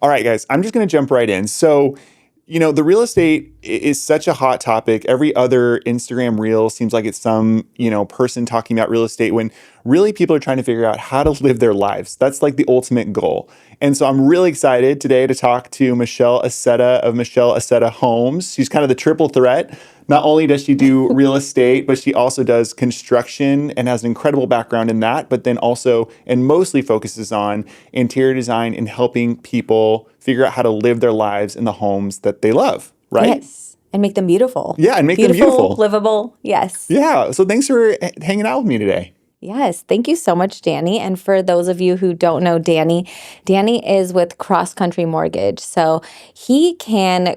All right, guys, I'm just going to jump right in. So, the real estate is such a hot topic. Every other Instagram reel seems like it's some, person talking about real estate when really people are trying to figure out how to live their lives. That's like the ultimate goal. And so I'm really excited today to talk to Michelle Accetta of Michelle Accetta Homes. She's kind of the triple threat. Not only does she do real estate, but she also does construction and has an incredible background in that, but then also and mostly focuses on interior design and helping people figure out how to live their lives in the homes that they love, right? Yes. And make them beautiful. Yeah, and make them beautiful. Livable. Yes. Yeah. So thanks for hanging out with me today. Yes. Thank you so much, Danny. And for those of you who don't know Danny, Danny is with Cross Country Mortgage. So he can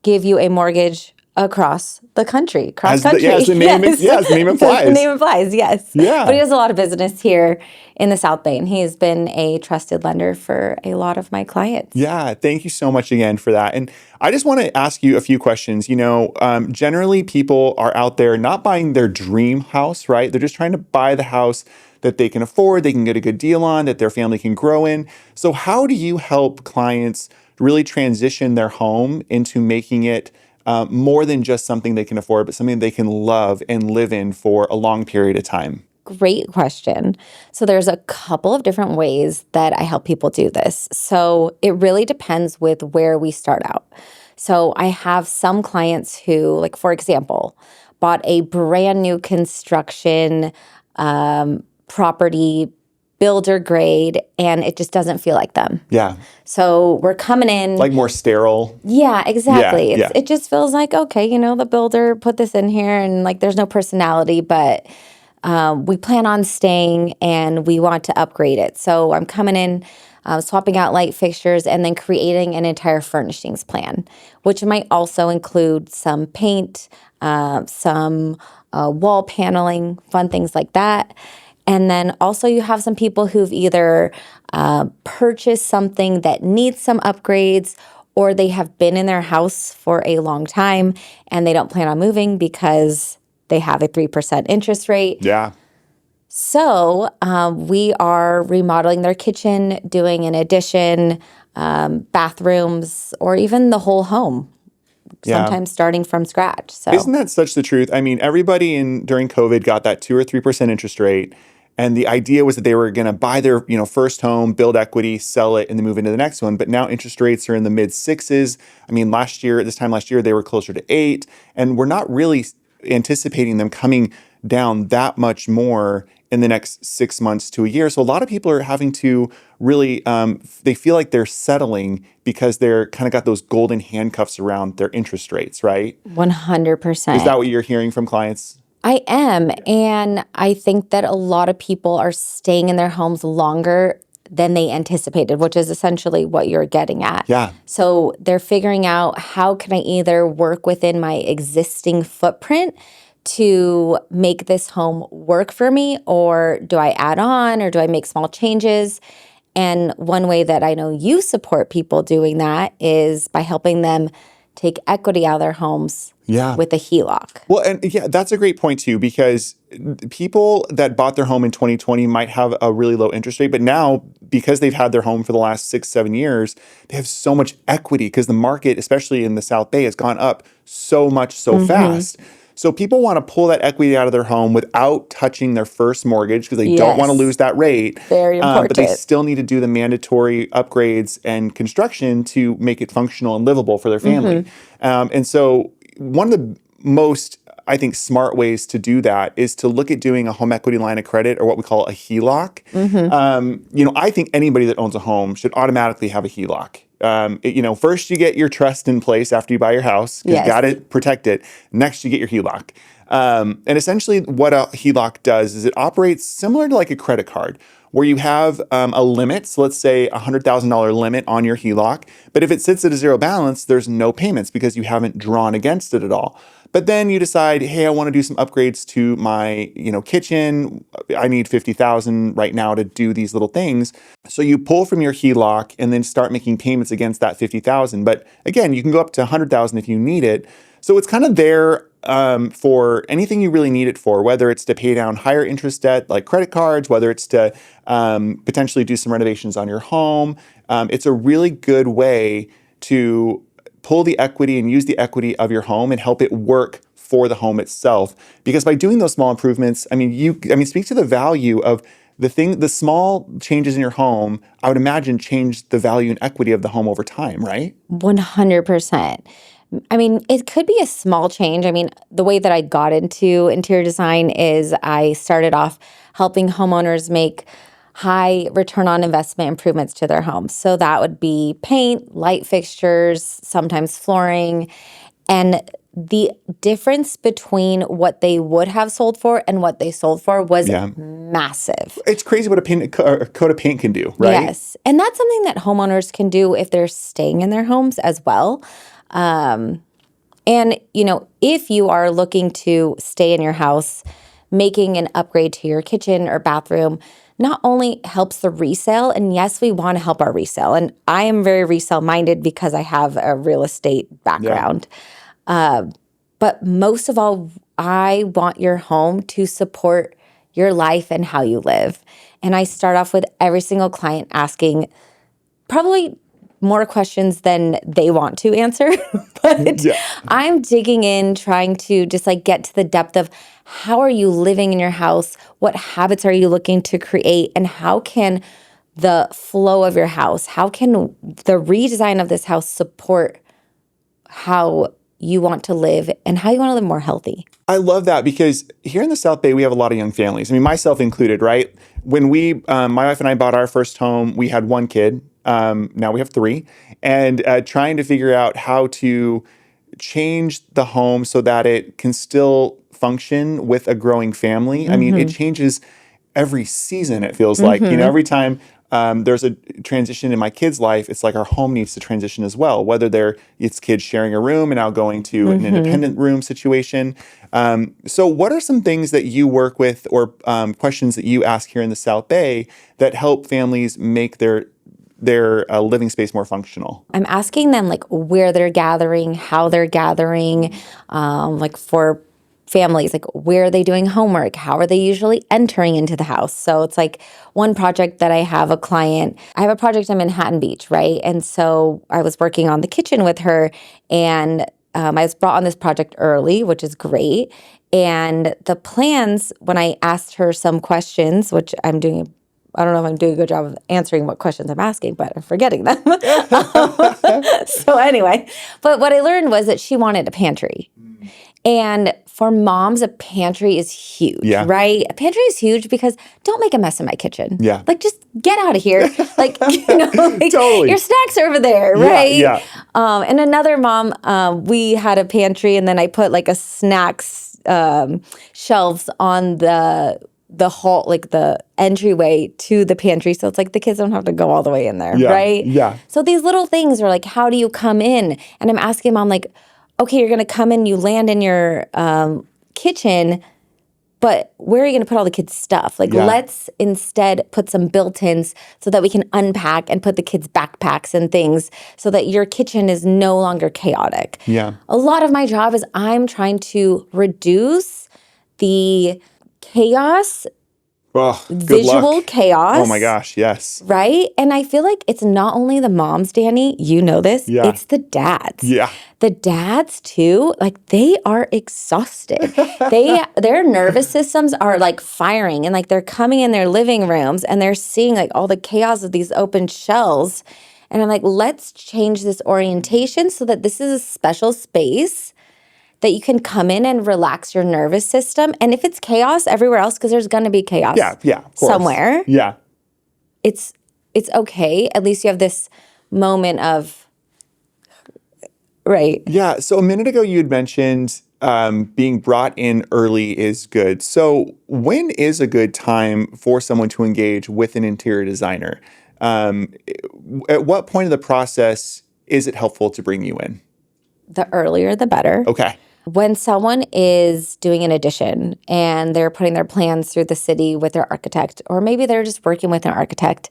give you a mortgage across the country, cross country. As the name implies. The name implies, yes. Yeah. But he has a lot of business here in the South Bay, and he's been a trusted lender for a lot of my clients. Yeah, thank you so much again for that. And I just want to ask you a few questions. Generally people are out there not buying their dream house, right? They're just trying to buy the house that they can afford, they can get a good deal on, that their family can grow in. So how do you help clients really transition their home into making it more than just something they can afford, but something they can love and live in for a long period of time? Great question. So there's a couple of different ways that I help people do this. So it really depends with where we start out. So I have some clients who, like, for example, bought a brand new construction property, builder grade, and it just doesn't feel like them. Yeah. So we're coming in. Like more sterile. Yeah, exactly. Yeah. It just feels like, okay, the builder put this in here and like there's no personality, but we plan on staying and we want to upgrade it. So I'm coming in, swapping out light fixtures and then creating an entire furnishings plan, which might also include some paint, some wall paneling, fun things like that. And then also you have some people who've either purchased something that needs some upgrades, or they have been in their house for a long time and they don't plan on moving because they have a 3% interest rate. Yeah. So we are remodeling their kitchen, doing an addition, bathrooms, or even the whole home. Sometimes starting from scratch. So isn't that such the truth? I mean, everybody during COVID got that 2 or 3% interest rate. And the idea was that they were going to buy their, first home, build equity, sell it, and then move into the next one. But now interest rates are in the mid sixes. I mean, this time last year, they were closer to 8. And we're not really anticipating them coming down that much more in the next 6 months to a year. So a lot of people are having to really, they feel like they're settling because they're kind of got those golden handcuffs around their interest rates, right? 100%. Is that what you're hearing from clients? I am. And I think that a lot of people are staying in their homes longer than they anticipated, which is essentially what you're getting at. Yeah. So they're figuring out, how can I either work within my existing footprint to make this home work for me, or do I add on, or do I make small changes? And one way that I know you support people doing that is by helping them take equity out of their homes with a HELOC. Well, and yeah, that's a great point too, because people that bought their home in 2020 might have a really low interest rate, but now because they've had their home for the last 6-7 years, they have so much equity because the market, especially in the South Bay, has gone up so much so fast. So people want to pull that equity out of their home without touching their first mortgage because they don't want to lose that rate. Very important. But they still need to do the mandatory upgrades and construction to make it functional and livable for their family. And so one of the most, I think, smart ways to do that is to look at doing a home equity line of credit, or what we call a HELOC. I think anybody that owns a home should automatically have a HELOC. First you get your trust in place after you buy your house. You got to protect it. Next, you get your HELOC. And essentially what a HELOC does is it operates similar to like a credit card, where you have a limit. So let's say a $100,000 limit on your HELOC. But if it sits at a zero balance, there's no payments because you haven't drawn against it at all. But then you decide, hey, I want to do some upgrades to my, kitchen. I need $50,000 right now to do these little things. So you pull from your HELOC and then start making payments against that $50,000. But again, you can go up to $100,000 if you need it. So it's kind of there for anything you really need it for, whether it's to pay down higher interest debt like credit cards, whether it's to potentially do some renovations on your home, it's a really good way to pull the equity and use the equity of your home and help it work for the home itself. Because by doing those small improvements, speak to the value of the small changes in your home, I would imagine change the value and equity of the home over time, right? 100%. It could be a small change. The way that I got into interior design is I started off helping homeowners make high return on investment improvements to their homes. So that would be paint, light fixtures, sometimes flooring. And the difference between what they would have sold for and what they sold for was massive. It's crazy what a coat of paint can do, right? Yes. And that's something that homeowners can do if they're staying in their homes as well. If you are looking to stay in your house, making an upgrade to your kitchen or bathroom not only helps the resale, and yes, we want to help our resale. And I am very resale minded because I have a real estate background. But most of all, I want your home to support your life and how you live. And I start off with every single client asking probably more questions than they want to answer. But I'm digging in, trying to just get to the depth of how are you living in your house? What habits are you looking to create? And how can the flow of your house, how can the redesign of this house support how you want to live and how you want to live more healthy? I love that because here in the South Bay, we have a lot of young families. Myself included, right? When my wife and I bought our first home, we had one kid. Now we have three. And trying to figure out how to change the home so that it can still function with a growing family. It changes every season, it feels like. Every time there's a transition in my kid's life, it's like our home needs to transition as well, whether it's kids sharing a room and now going to an independent room situation. So what are some things that you work with or questions that you ask here in the South Bay that help families make their living space more functional? I'm asking them where they're gathering, how they're gathering, for families, where are they doing homework? How are they usually entering into the house? So it's one project that I have a project in Manhattan Beach, right? And so I was working on the kitchen with her, and I was brought on this project early, which is great. And the plans, when I asked her some questions, which I don't know if I'm doing a good job of answering what questions I'm asking, but I'm forgetting them. So anyway, but what I learned was that she wanted a pantry. And for moms, a pantry is huge, right? A pantry is huge because don't make a mess in my kitchen. Yeah. Just get out of here. Totally. Your snacks are over there, right? Yeah. And another mom, we had a pantry, and then I put a snacks shelves on the hall, the entryway to the pantry. So it's the kids don't have to go all the way in there, right? Yeah. So these little things are how do you come in? And I'm asking mom, okay, you're going to come in, you land in your kitchen, but where are you going to put all the kids' stuff? Let's instead put some built-ins so that we can unpack and put the kids' backpacks and things so that your kitchen is no longer chaotic. Yeah. A lot of my job is I'm trying to reduce the chaos, visual chaos. Oh my gosh, yes. Right? And I feel it's not only the moms, Danny, you know this, it's the dads. Yeah. The dads too, they are exhausted. Their nervous systems are firing, and they're coming in their living rooms and they're seeing all the chaos of these open shells. And I'm let's change this orientation so that this is a special space that you can come in and relax your nervous system. And if it's chaos everywhere else, because there's going to be chaos of course. somewhere. Yeah. It's okay. At least you have this moment of, right. Yeah. So a minute ago, you had mentioned being brought in early is good. So when is a good time for someone to engage with an interior designer? At what point of the process is it helpful to bring you in? The earlier, the better. Okay. When someone is doing an addition and they're putting their plans through the city with their architect, or maybe they're just working with an architect,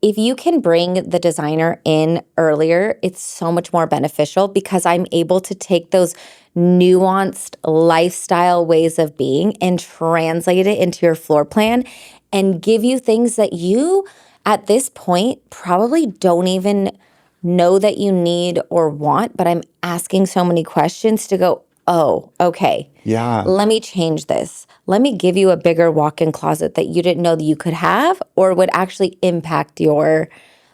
if you can bring the designer in earlier, it's so much more beneficial because I'm able to take those nuanced lifestyle ways of being and translate it into your floor plan and give you things that you At this point, probably don't even know that you need or want, but I'm asking so many questions to go, oh, okay. Yeah. Let me change this. Let me give you a bigger walk-in closet that you didn't know that you could have or would actually impact your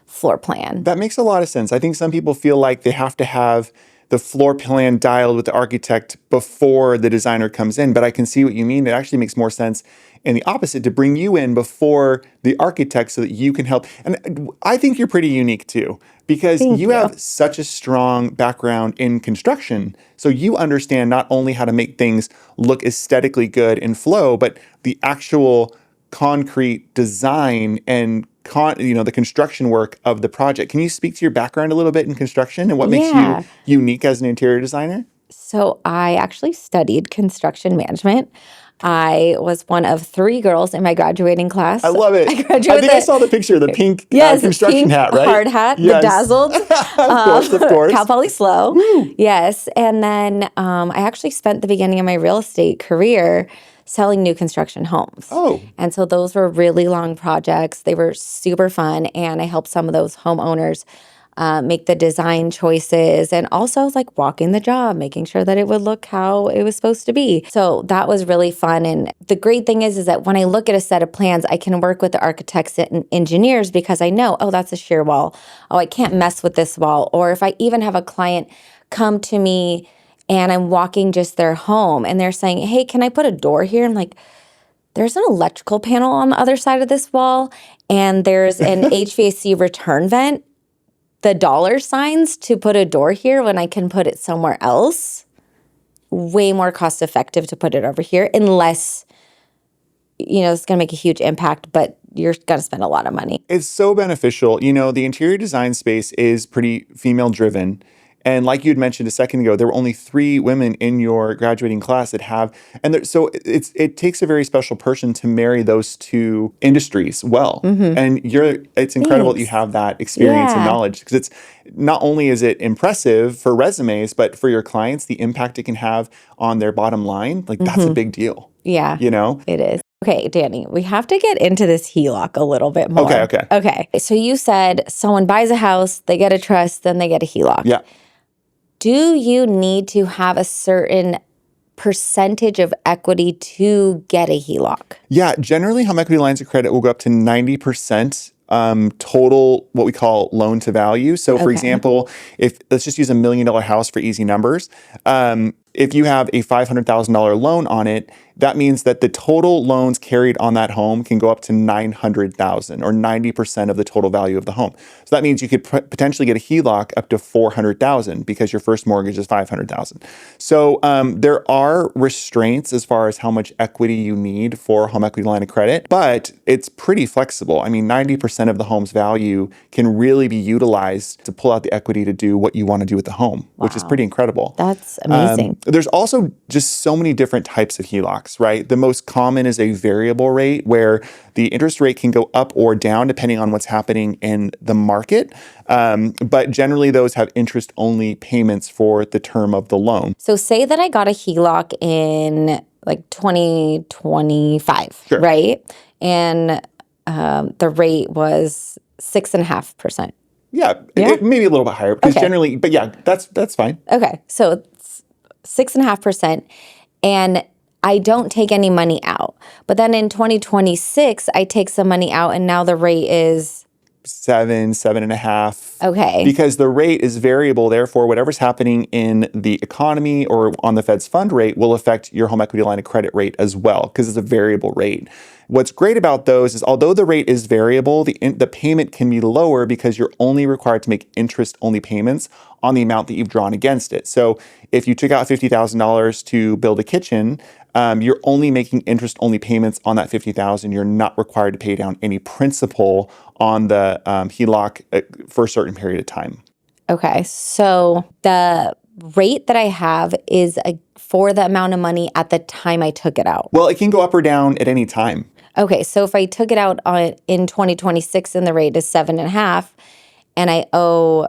floor plan. That makes a lot of sense. I think some people feel like they have to have the floor plan dialed with the architect before the designer comes in, but I can see what you mean. It actually makes more sense in the opposite to bring you in before the architect so that you can help. And I think you're pretty unique too, because Thank you you. have such a strong background in construction. So you understand not only how to make things look aesthetically good and flow, but the actual concrete design and the construction work of the project. Can you speak to your background a little bit in construction and what makes you Yeah. unique as an interior designer? So I actually studied construction management. I was one of 3 girls in my graduating class. I love it. I I graduated think I with saw the picture, the pink yes, construction pink hat, right? hard hat, Yes. bedazzled. Of course. Cal Poly Slow. Woo. Yes. And then I actually spent the beginning of my real estate career selling new construction homes. Oh, And so those were really long projects. They were super fun. And I helped some of those homeowners make the design choices and also like walking the job, making sure that it would look how it was supposed to be. So that was really fun. And the great thing is that when I look at a set of plans, I can work with the architects and engineers because I know, oh, that's a shear wall. Oh, I can't mess with this wall. Or if I even have a client come to me and I'm walking just their home and they're saying, hey, can I put a door here? I'm like, there's an electrical panel on the other side of this wall and there's an HVAC return vent. The dollar signs to put a door here when I can put it somewhere else, way more cost effective to put it over here unless, it's going to make a huge impact, but you're going to spend a lot of money. it's so beneficial. The interior design space is pretty female driven. And like you had mentioned a second ago, there were only 3 women in your graduating class that have, so it takes a very special person to marry those 2 industries well. And it's incredible that you Thanks. have that experience and Yeah. knowledge because it's not only is it impressive for resumes, but for your clients, the impact it can have on their bottom line, like that's a big deal. Yeah, You know? it is. Okay, Danny, we have to get into this HELOC a little bit more. Okay. So you said someone buys a house, they get a trust, then they get a HELOC. Yeah. Do you need to have a certain percentage of equity to get a HELOC? Yeah, generally home equity lines of credit will go up to 90% total, what we call loan to value. So for example, if let's just use $1 million house for easy numbers. If you have a $500,000 loan on it, that means that the total loans carried on that home can go up to $900,000 or 90% of the total value of the home. So that means you could potentially get a HELOC up to $400,000 because your first mortgage is $500,000. So there are restraints as far as how much equity you need for a home equity line of credit, but it's pretty flexible. I mean, 90% of the home's value can really be utilized to pull out the equity to do what you want to do with the home, which is pretty incredible. That's amazing. There's also just so many different types of HELOCs, right? The most common is a variable rate where the interest rate can go up or down depending on what's happening in the market. But generally those have interest-only payments for the term of the loan. So say that I got a HELOC in like 2025, Sure. right? And the rate was 6.5%. Yeah, Yeah? It may be a little bit higher because Okay. generally, but yeah, that's fine. Okay, so it's 6.5%, and I don't take any money out. But then in 2026, I take some money out, and now the rate is 7.5. okay. Because the rate is variable, therefore, whatever's happening in the economy or on the Fed's fund rate will affect your home equity line of credit rate as well, because it's a variable rate. What's great about those is although the rate is variable, the payment can be lower because you're only required to make interest-only payments on the amount that you've drawn against it. So if you took out $50,000 to build a kitchen, you're only making interest-only payments on that $50,000. You're not required to pay down any principal on the HELOC for a certain period of time. Okay, so the rate that I have is for the amount of money at the time I took it out. Well, it can go up or down at any time. Okay, so if I took it out in 2026 and the rate is 7.5, and I owe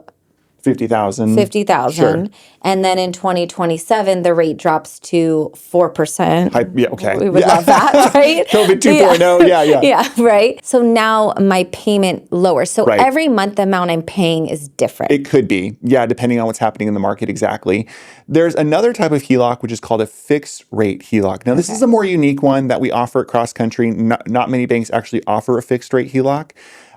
50,000. 50,000. And then in 2027, the rate drops to 4%. Yeah, okay. We would love that, right? COVID 2.0. Yeah. Yeah, right. So now my payment lowers. So every month the amount I'm paying is different. It could be. Yeah, depending on what's happening in the market exactly. There's another type of HELOC, which is called a fixed rate HELOC. Now, this is a more unique one that we offer across country. Not many banks actually offer a fixed rate HELOC.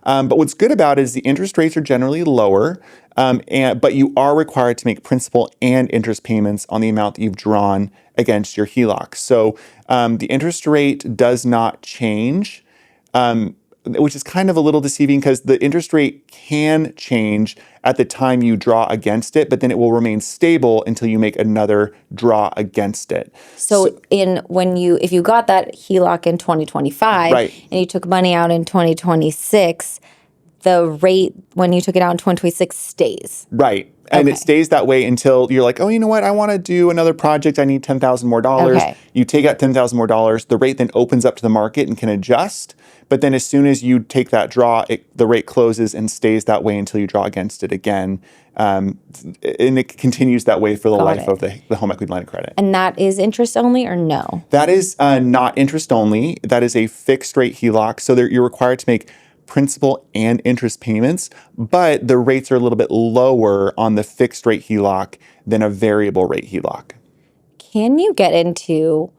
But what's good about it is the interest rates are generally lower, but you are required to make principal and interest payments on the amount that you've drawn against your HELOC. So the interest rate does not change, which is kind of a little deceiving because the interest rate can change at the time you draw against it, but then it will remain stable until you make another draw against it. So if you got that HELOC in 2025 and you took money out in 2026, the rate when you took it out in 2026 stays. Right. And it stays that way until you're like, oh, you know what? I want to do another project. I need $10,000 more dollars. You take out $10,000 more dollars. The rate then opens up to the market and can adjust. But then as soon as you take that draw, the rate closes and stays that way until you draw against it again. And it continues that way for the life of the home equity line of credit. And that is interest only or no? That is not interest only. That is a fixed rate HELOC. So you're required to make principal and interest payments, but the rates are a little bit lower on the fixed rate HELOC than a variable rate HELOC. Can you get into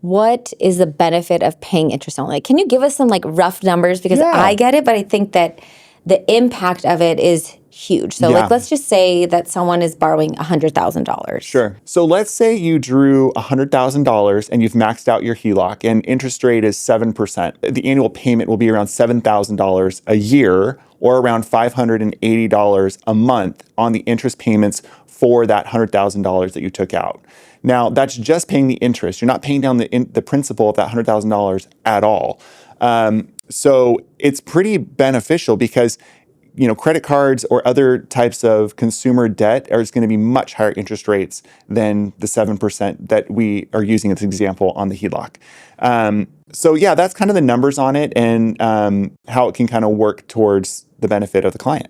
what is the benefit of paying interest only? Can you give us some rough numbers? Because I get it, but I think that the impact of it is huge. So let's just say that someone is borrowing $100,000. Sure. So let's say you drew $100,000 and you've maxed out your HELOC and interest rate is 7%. The annual payment will be around $7,000 a year or around $580 a month on the interest payments for that $100,000 that you took out. Now, that's just paying the interest. You're not paying down the principal of that $100,000 at all. So it's pretty beneficial because credit cards or other types of consumer debt is going to be much higher interest rates than the 7% that we are using as an example on the HELOC. So that's kind of the numbers on it and how it can kind of work towards the benefit of the client.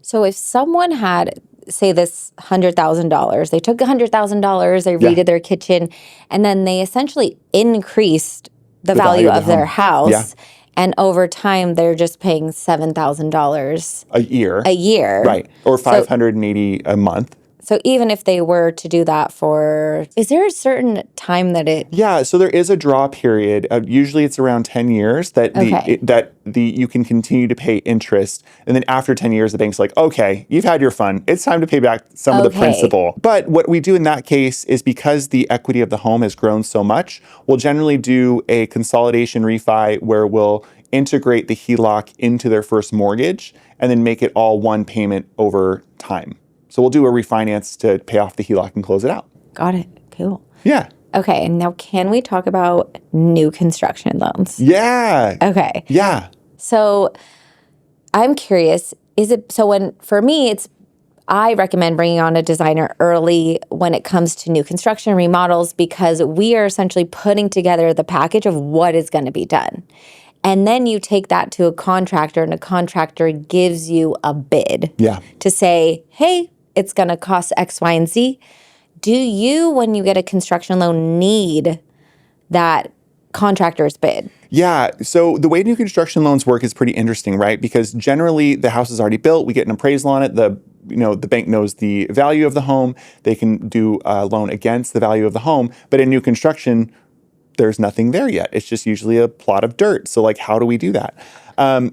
So if someone had, say, this $100,000, they took $100,000, they redid their kitchen, and then they essentially increased the value of their house. And over time, they're just paying $7,000 a year. Right. Or $580 a month. So even if they were to do that is there a certain time that it? Yeah, so there is a draw period. Usually it's around 10 years that you can continue to pay interest. And then after 10 years, the bank's like, okay, you've had your fun. It's time to pay back some of the principal. But what we do in that case is because the equity of the home has grown so much, we'll generally do a consolidation refi where we'll integrate the HELOC into their first mortgage and then make it all one payment over time. So we'll do a refinance to pay off the HELOC and close it out. Got it. Cool. Yeah. Okay. And now can we talk about new construction loans? Yeah. Okay. Yeah. So I'm curious, for me, I recommend bringing on a designer early when it comes to new construction remodels because we are essentially putting together the package of what is going to be done. And then you take that to a contractor and a contractor gives you a bid to say, hey, it's going to cost X, Y, and Z. Do you, when you get a construction loan, need that contractor's bid? Yeah. So the way new construction loans work is pretty interesting, right? Because generally the house is already built. We get an appraisal on it. The bank knows the value of the home. They can do a loan against the value of the home. But in new construction, there's nothing there yet. It's just usually a plot of dirt. So how do we do that?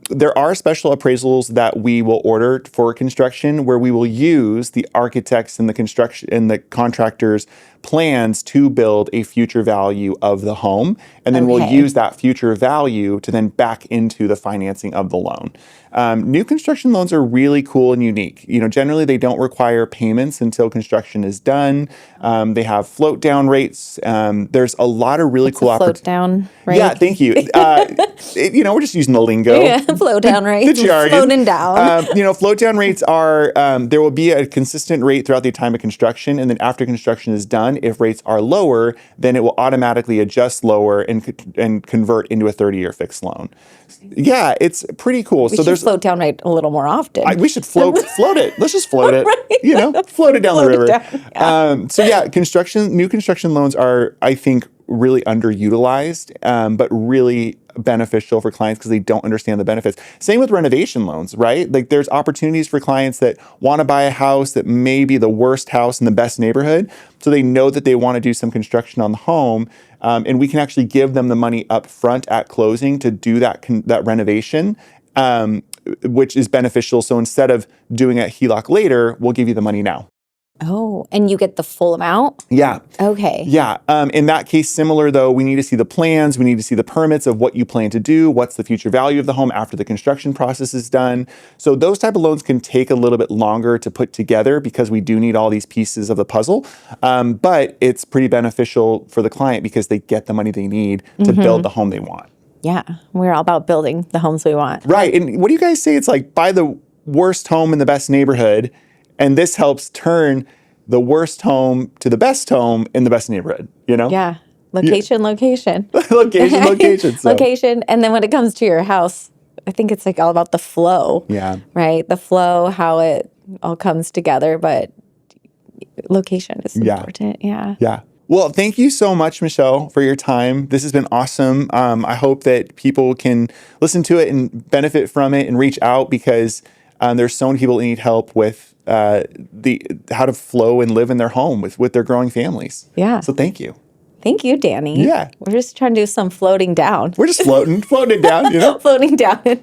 There are special appraisals that we will order for construction where we will use the architects and the contractors' plans to build a future value of the home. And then we'll use that future value to then back into the financing of the loan. New construction loans are really cool and unique. Generally they don't require payments until construction is done. They have float down rates. There's a lot of really cool float down rate? Yeah, thank you. We're just using the lingo. Yeah, float down rates. The jargon. Floating down. Float down rates are, there will be a consistent rate throughout the time of construction. And then after construction is done, done. If rates are lower, then it will automatically adjust lower and convert into a 30-year fixed loan. Yeah, it's pretty cool. We should float down rate a little more often. We should float it. Let's just float it. Right. Float it down the river. Down, yeah. New construction loans are, I think, really underutilized, but really beneficial for clients because they don't understand the benefits. Same with renovation loans, right? Like there's opportunities for clients that want to buy a house that may be the worst house in the best neighborhood. So they know that they want to do some construction on the home. And we can actually give them the money up front at closing to do that renovation, which is beneficial. So instead of doing a HELOC later, we'll give you the money now. Oh, and you get the full amount? Yeah. Okay. Yeah. In that case, similar though, we need to see the plans. We need to see the permits of what you plan to do. What's the future value of the home after the construction process is done. So those type of loans can take a little bit longer to put together because we do need all these pieces of the puzzle. But it's pretty beneficial for the client because they get the money they need to build the home they want. Yeah. We're all about building the homes we want. Right. And what do you guys say? It's like buy the worst home in the best neighborhood. And this helps turn the worst home to the best home in the best neighborhood, Yeah. Location. Location. So. Location. And then when it comes to your house, I think it's like all about the flow. Yeah. Right? The flow, how it all comes together. But location is important. Yeah. Yeah. Well, thank you so much, Michelle, for your time. This has been awesome. I hope that people can listen to it and benefit from it and reach out because there's so many people that need help with how to flow and live in their home with their growing families. Yeah. So thank you. Thank you, Danny. Yeah. We're just trying to do some floating down. We're just floating it down, Floating down.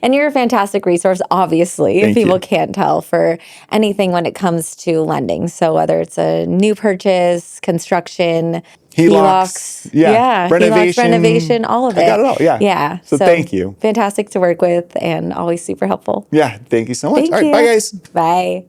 And you're a fantastic resource, obviously, if people can't tell, for anything when it comes to lending. So whether it's a new purchase, construction, HELOCs, renovation, all of it. I got it all, yeah. Yeah. So thank you. Fantastic to work with and always super helpful. Yeah, thank you so much. Thank All right, you. bye, guys. Bye.